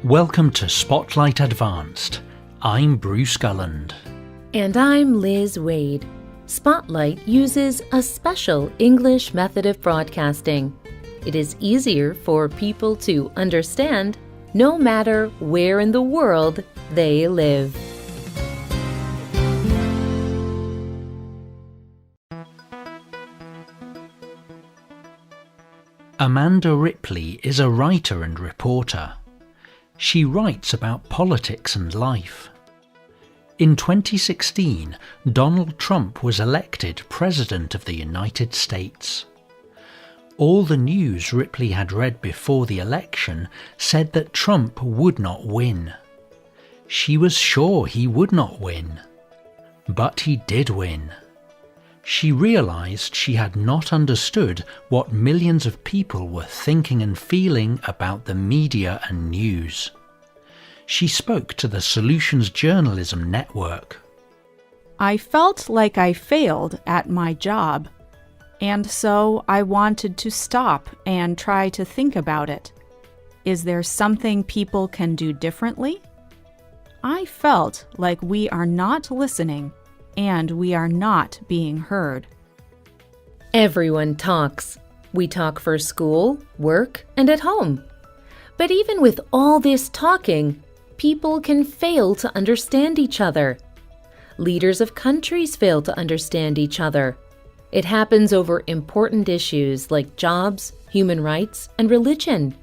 Welcome to Spotlight Advanced. I'm Bruce Gulland. And I'm Liz Wade. Spotlight uses a special English method of broadcasting. It is easier for people to understand no matter where in the world they live. Amanda Ripley is a writer and reporter. She writes about politics and life. In 2016, Donald Trump was elected President of the United States. All the news Ripley had read before the election said that Trump would not win. She was sure he would not win. But he did win. She realized she had not understood what millions of people were thinking and feeling about the media and news. She spoke to the Solutions Journalism Network. I felt like I failed at my job, and so I wanted to stop and try to think about it. Is there something people can do differently? I felt like we are not listening and we are not being heard. Everyone talks. We talk for school, work, and at home. But even with all this talking, people can fail to understand each other. Leaders of countries fail to understand each other. It happens over important issues like jobs, human rights, and religion.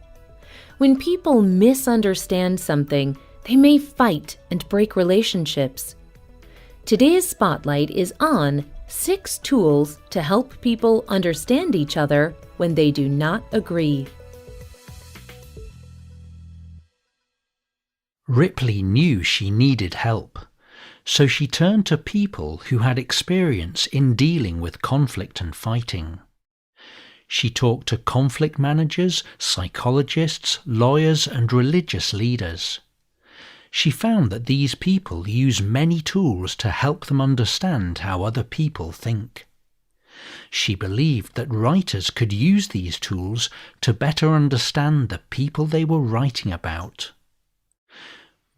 When people misunderstand something, they may fight and break relationships. Today's spotlight is on 6 tools to help people understand each other when they do not agree. Ripley knew she needed help, so she turned to people who had experience in dealing with conflict and fighting. She talked to conflict managers, psychologists, lawyers, and religious leaders. She found that these people use many tools to help them understand how other people think. She believed that writers could use these tools to better understand the people they were writing about.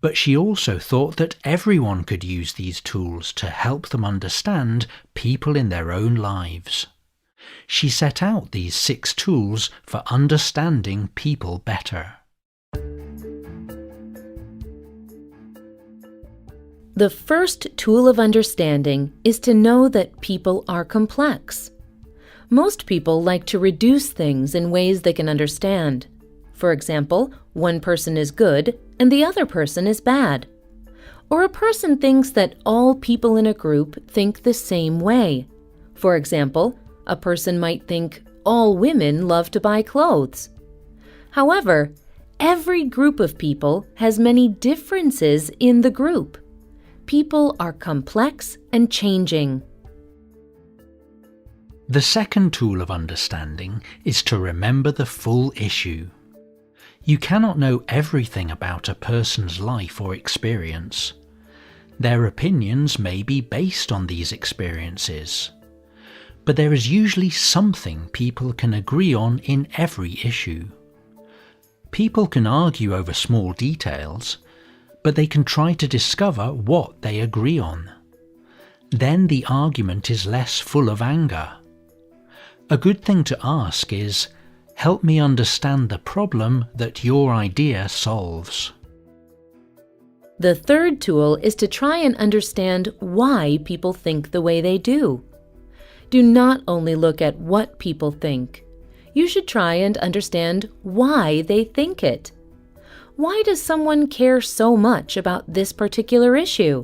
But she also thought that everyone could use these tools to help them understand people in their own lives. She set out these 6 tools for understanding people better. The first tool of understanding is to know that people are complex. Most people like to reduce things in ways they can understand. For example, one person is good and the other person is bad. Or a person thinks that all people in a group think the same way. For example, a person might think all women love to buy clothes. However, every group of people has many differences in the group. People are complex and changing. The second tool of understanding is to remember the full issue. You cannot know everything about a person's life or experience. Their opinions may be based on these experiences. But there is usually something people can agree on in every issue. People can argue over small details, but they can try to discover what they agree on. Then the argument is less full of anger. A good thing to ask is, help me understand the problem that your idea solves. The third tool is to try and understand why people think the way they do. Do not only look at what people think. You should try and understand why they think it. Why does someone care so much about this particular issue?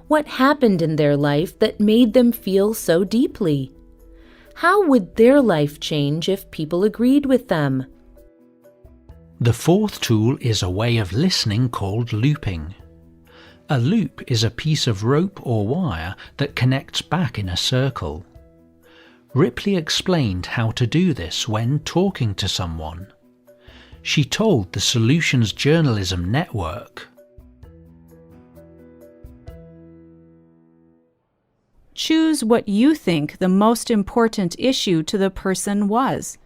What happened in their life that made them feel so deeply? How would their life change if people agreed with them? The fourth tool is a way of listening called looping. A loop is a piece of rope or wire that connects back in a circle. Ripley explained how to do this when talking to someone. She told the Solutions Journalism Network, Choose what you think the most important issue to the person was,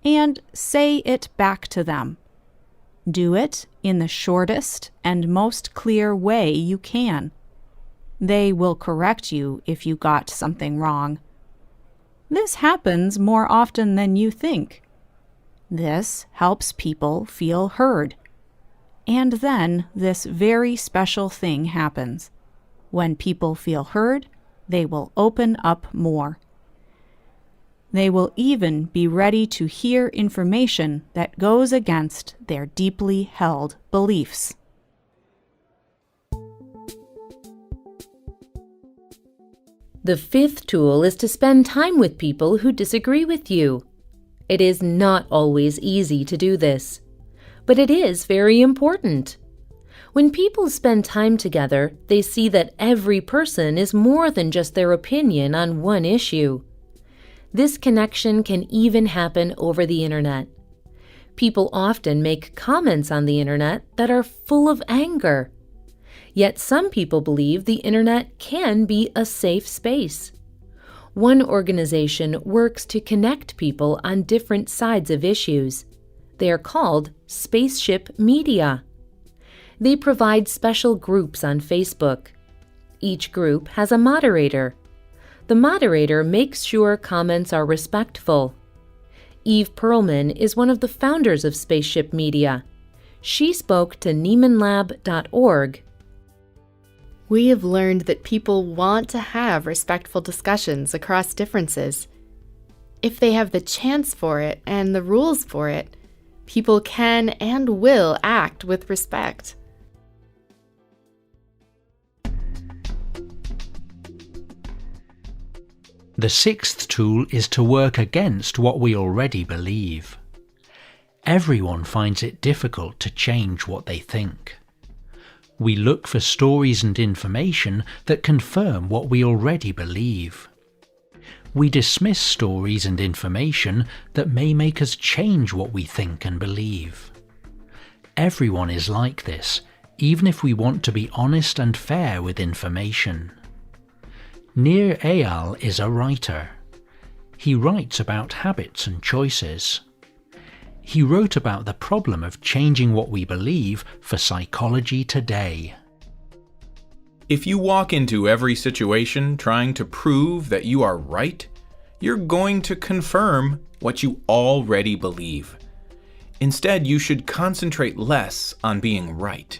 and say it back to them. Do it in the shortest and most clear way you can. They will correct you if you got something wrong. This happens more often than you think. This helps people feel heard. And then this very special thing happens. When people feel heard, they will open up more. They will even be ready to hear information that goes against their deeply held beliefs. The fifth tool is to spend time with people who disagree with you. It is not always easy to do this, but it is very important. When people spend time together, they see that every person is more than just their opinion on one issue. This connection can even happen over the internet. People often make comments on the internet that are full of anger. Yet some people believe the internet can be a safe space. One organization works to connect people on different sides of issues. They are called Spaceship Media. They provide special groups on Facebook. Each group has a moderator. The moderator makes sure comments are respectful. Eve Perlman is one of the founders of Spaceship Media. She spoke to NeimanLab.org. We have learned that people want to have respectful discussions across differences. If they have the chance for it and the rules for it, people can and will act with respect. The sixth tool is to work against what we already believe. Everyone finds it difficult to change what they think. We look for stories and information that confirm what we already believe. We dismiss stories and information that may make us change what we think and believe. Everyone is like this, even if we want to be honest and fair with information. Nir Eyal is a writer. He writes about habits and choices. He wrote about the problem of changing what we believe for Psychology Today. If you walk into every situation trying to prove that you are right, you're going to confirm what you already believe. Instead, you should concentrate less on being right.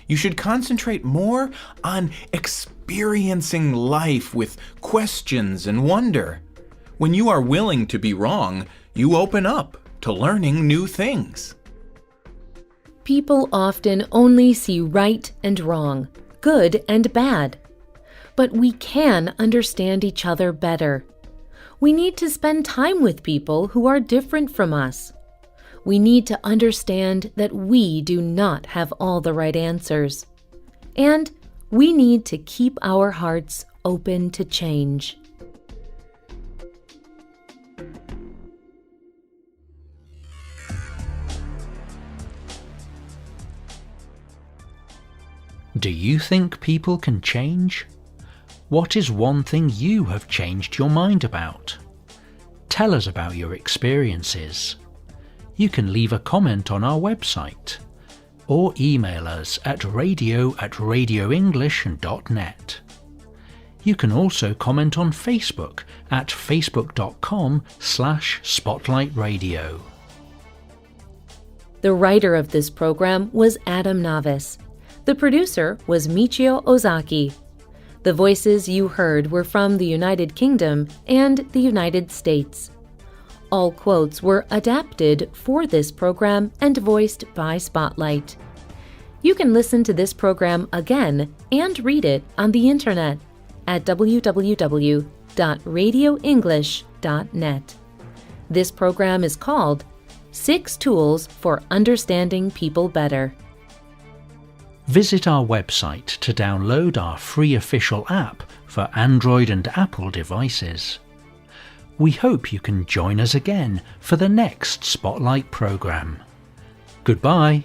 You should concentrate more on experiencing life with questions and wonder. When you are willing to be wrong, you open up to learning new things. People often only see right and wrong, good and bad. But we can understand each other better. We need to spend time with people who are different from us. We need to understand that we do not have all the right answers. And we need to keep our hearts open to change. Do you think people can change? What is one thing you have changed your mind about? Tell us about your experiences. You can leave a comment on our website or email us at radio@radioenglish.net. You can also comment on Facebook at facebook.com/spotlightradio. The writer of this program was Adam Navis. The producer was Michio Ozaki. The voices you heard were from the United Kingdom and the United States. All quotes were adapted for this program and voiced by Spotlight. You can listen to this program again and read it on the internet at www.radioenglish.net. This program is called 6 Tools for Understanding People Better. Visit our website to download our free official app for Android and Apple devices. We hope you can join us again for the next Spotlight program. Goodbye.